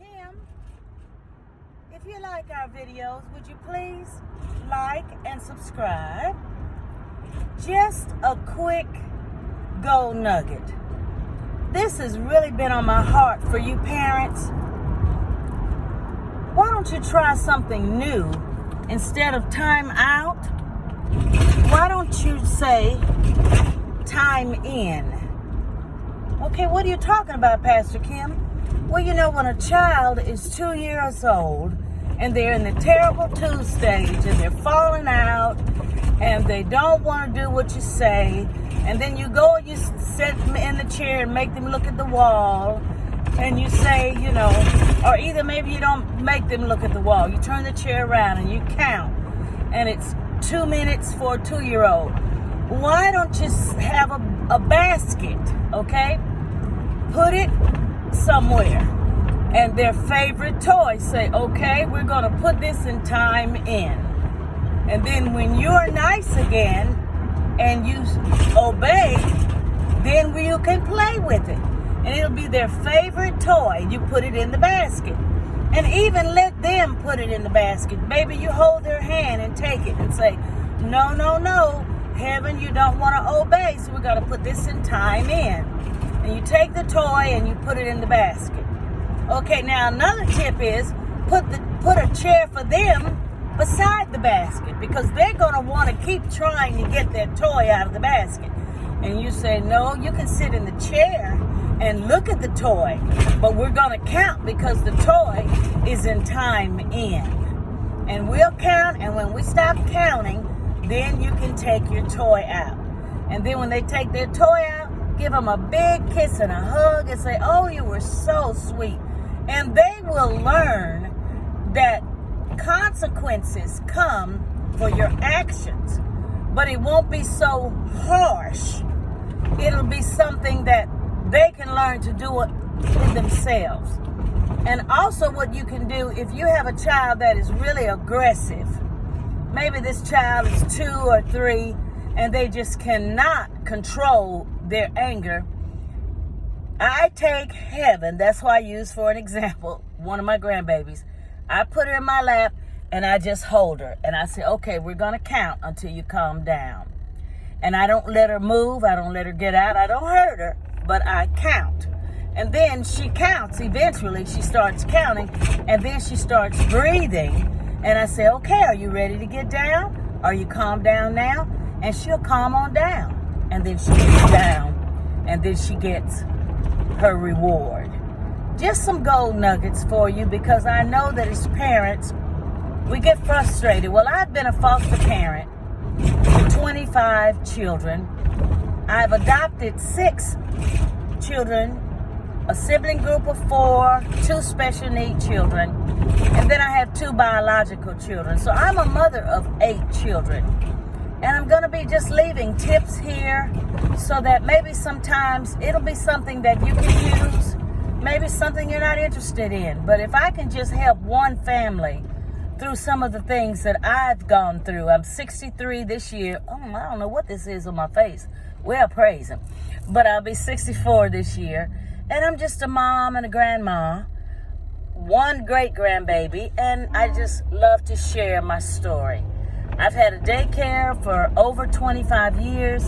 Kim. If you like our videos, would you please like and subscribe? Just a quick gold nugget. This has really been on my heart for you parents. Why don't you try something new instead of time out? Why don't you say time in? Okay, what are you talking about, Pastor Kim? Well, you know, when a child is 2 years old and they're in the terrible two stage and they're falling out and they don't want to do what you say, and then you go and you sit them in the chair and make them look at the wall, and you say, you know, or either maybe you don't make them look at the wall. You turn the chair around and you count, and it's 2 minutes for a 2-year-old. Why don't you have a basket, okay? Put it somewhere. And their favorite toy, say, okay, we're going to put this in time in. And then when you're nice again and you obey, then you can play with it. And it'll be their favorite toy. You put it in the basket. And even let them put it in the basket. Maybe you hold their hand and take it and say, no, no, no. Heaven, you don't want to obey, so we're going to put this in time in. And you take the toy and you put it in the basket. Okay, now another tip is put a chair for them beside the basket, because they're going to want to keep trying to get their toy out of the basket. And you say, no, you can sit in the chair and look at the toy, but we're going to count because the toy is in time in. And we'll count, and when we stop counting, then you can take your toy out. And then when they take their toy out, give them a big kiss and a hug and say, oh, you were so sweet. And they will learn that consequences come for your actions, but it won't be so harsh. It'll be something that they can learn to do it for themselves. And also what you can do, if you have a child that is really aggressive, maybe this child is 2 or 3 and they just cannot control their anger, I take Heaven, that's who I use for an example, one of my grandbabies. I put her in my lap and I just hold her and I say, okay, we're going to count until you calm down. And I don't let her move, I don't let her get out, I don't hurt her, but I count. And then she counts. Eventually she starts counting, and then she starts breathing. And I say, okay, are you ready to get down? Are you calm down now? And she'll calm on down. And then she gets down, and then she gets her reward. Just some gold nuggets for you, because I know that as parents, we get frustrated. Well, I've been a foster parent for 25 children. I've adopted 6 children, a sibling group of 4, 2 special need children, and then I have 2 biological children. So I'm a mother of 8 children. And I'm going to be just leaving tips here so that maybe sometimes it'll be something that you can use, maybe something you're not interested in. But if I can just help one family through some of the things that I've gone through. I'm 63 this year. Oh, I don't know what this is on my face. Well, praise him. But I'll be 64 this year. And I'm just a mom and a grandma, 1 great grandbaby, and I just love to share my story. I've had a daycare for over 25 years.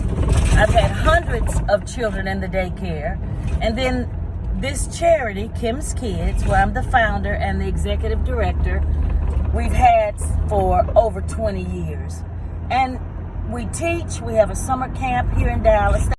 I've had hundreds of children in the daycare. And then this charity, Kim's Kids, where I'm the founder and the executive director, we've had for over 20 years. And we teach. We have a summer camp here in Dallas.